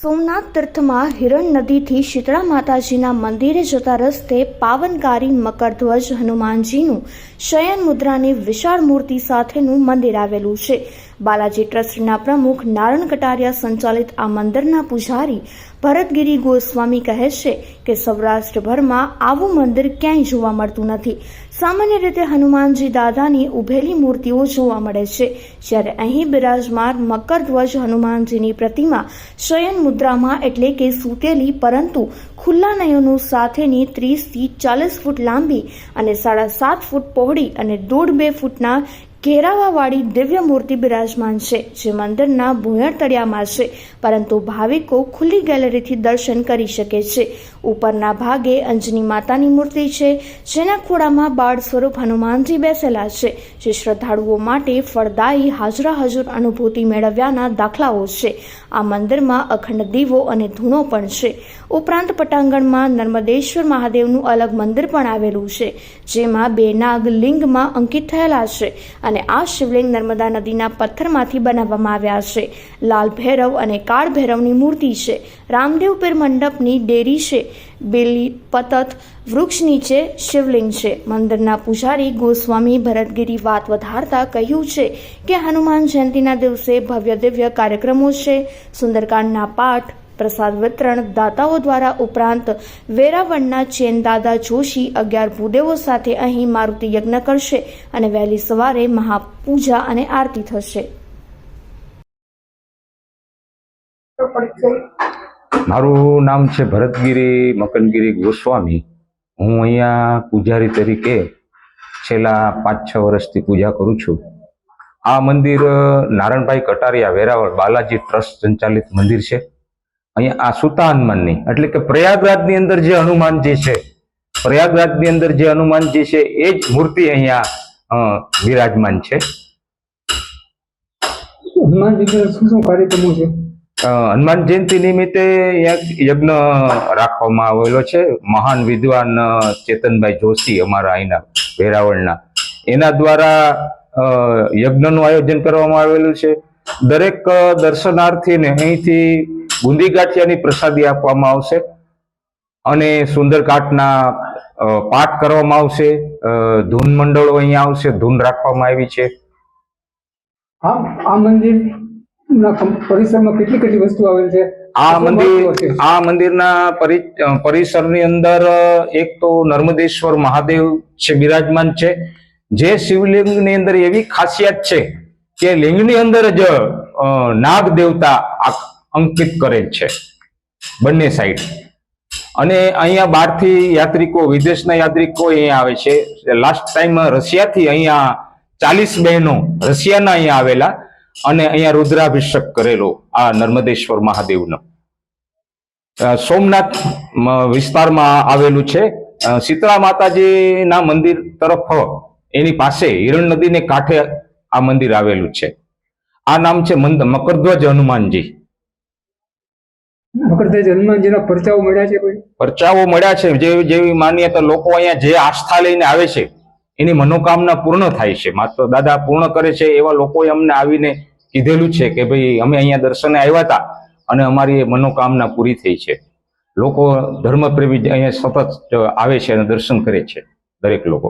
સોમનાથ તીર્થમાં હિરણ નદીથી શીતળા માતાજીના મંદિરે જતા રસ્તે પાવનકારી મકરધ્વજ હનુમાનજીનું શયન મુદ્રાની વિશાળ મૂર્તિ સાથેનું મંદિર આવેલું છે. બાલાજી ટ્રસ્ટના પ્રમુખ નારણ કટારિયા સંચાલિત આ મંદિરના પૂજારી ભરતગીરી ગોસ્વામી કહે છે કે સૌરાષ્ટ્રભરમાં આવું મંદિર ક્યાંય જોવા મળતું નથી. સામાન્ય રીતે હનુમાનજી દાદાની ઉભેલી મૂર્તિઓ જોવા મળે છે, જ્યારે અહીં બિરાજમાન મકરધ્વજ હનુમાનજીની પ્રતિમા શયન મુદ્રામાં એટલે કે સૂતેલી પરંતુ ખુલ્લા નયનો સાથેની 30 થી 40 ફૂટ લાંબી અને 7.5 ફૂટ પહોળી અને 1.5-2 ફૂટના ઘેરાવાવાળી દિવ્ય મૂર્તિ બિરાજમાન છે, જે મંદિરના ભૂયણ તળિયામાં છે, પરંતુ ભાવિકો ખુલ્લી ગેલેરીથી દર્શન કરી શકે છે. ઉપરના ભાગે અંજની માતાની મૂર્તિ છે, જેના ખોળામાં બાળ સ્વરૂપ હનુમાનજી બેસેલા છે, જે શ્રદ્ધાળુઓ માટે ફળદાયી હાજરા હજુર અનુભૂતિ મેળવ્યાના દાખલાઓ છે. આ મંદિરમાં અખંડ દીવો અને ધૂણો પણ છે. ઉપરાંત પટાંગણમાં નર્મદેશ્વર મહાદેવનું અલગ મંદિર પણ આવેલું છે, જેમાં 2 નાગ લિંગમાં અંકિત થયેલા છે અને આ શિવલિંગ નર્મદા નદીના પથ્થરમાંથી બનાવવામાં આવ્યા છે. લાલ ભૈરવ અને કાળ ભૈરવની મૂર્તિ છે. રામદેવ પીર મંડપની ડેરી છે. બેલી પતત વૃક્ષ નીચે શિવલિંગ છે. મંદિરના પૂજારી ગોસ્વામી ભરતગીરી વાત વધારતા કહ્યું છે કે હનુમાન જયંતિના દિવસે ભવ્ય દિવ્ય કાર્યક્રમો છે. સુંદરકાંડના પાઠ, પ્રસાદ વિતરણ દાતાઓ દ્વારા ઉપરાંત વેરાવળના ચેન દાદા જોશી 11 ભૂદેવો સાથે અહીં મારુતિ યજ્ઞ કરશે અને વહેલી સવારે મહાપૂજા અને આરતી થશે. મારું નામ છે ભરતગીરી મકનગીરી ગોસ્વામી. હું અહીંયા પૂજારી તરીકે છેલ્લા 5-6 વર્ષથી પૂજા કરું છું. આ મંદિર નારણભાઈ કટારિયા વેરાવળ બાલાજી ટ્રસ્ટ સંચાલિત મંદિર છે. અહીંયા આ સુતા હનુમાનની એટલે કે પ્રયાગરાજની અંદર જે હનુમાનજી છે, પ્રયાગરાજની અંદર જે હનુમાનજી છે એ જ મૂર્તિ અહીંયા વિરાજમાન છે. હનુમાનજી શું કાર્યક્રમો છે? હનુમાન જયંતિ નિમિત્તે યજ્ઞ રાખવામાં આવેલો છે. મહાન વિદ્વાન ચેતનભાઈ જોશી અમારા અહીંના વેરાવળના, એના દ્વારા યજ્ઞનું આયોજન કરવામાં આવેલું છે. દરેક દર્શનાર્થીને અહીંથી બુંદી ગાંઠિયાની પ્રસાદી આપવામાં આવશે અને સુંદરકાંડના પાઠ કરવામાં આવશે. ધૂન મંડળો અહીંયા આવશે, ધૂન રાખવામાં આવી છે. આ મંદિર પરિસરમાં કેટલી વસ્તુ આવેલી છે? આ મંદિરના પરિસરની અંદર એક તો નર્મદેશ્વર મહાદેવ છે બિરાજમાન છે, જે શિવલિંગની અંદર એવી ખાસિયત છે કે લિંગની અંદર જ નાગ દેવતા અંકિત કરેલ છે બંને સાઈડ. અને અહીંયા બહારથી યાત્રિકો, વિદેશના યાત્રિકો અહીંયા આવે છે. લાસ્ટ ટાઈમ રશિયાથી અહીંયા 40 બહેનો રશિયાના અહીંયા આવેલા અને અહીંયા રુદ્રાભિષેક કરેલો આ નર્મદેશ્વર મહાદેવનો. સોમનાથ વિસ્તારમાં આવેલું છે. શીતળા માતાજીના મંદિર તરફ એની પાસે હિરણ નદીને કાંઠે આ મંદિર આવેલું છે. આ નામ છે મકરધ્વજ હનુમાનજી. મકરધ્વજ હનુમાનજીના પરચાઓ મળ્યા છે? પરચાઓ મળ્યા છે. જેવી માન્યતા લોકો અહીંયા જે આસ્થા લઈને આવે છે એની મનોકામના પૂર્ણ થાય છે. માત્ર દાદા પૂર્ણ કરે છે એવા લોકોએ અમને આવીને કીધેલું છે કે ભાઈ અમે અહીંયા દર્શને આવ્યા હતા અને અમારી મનોકામના પૂરી થઈ છે. લોકો ધર્મપ્રેમી અહીંયા સતત આવે છે અને દર્શન કરે છે દરેક લોકો.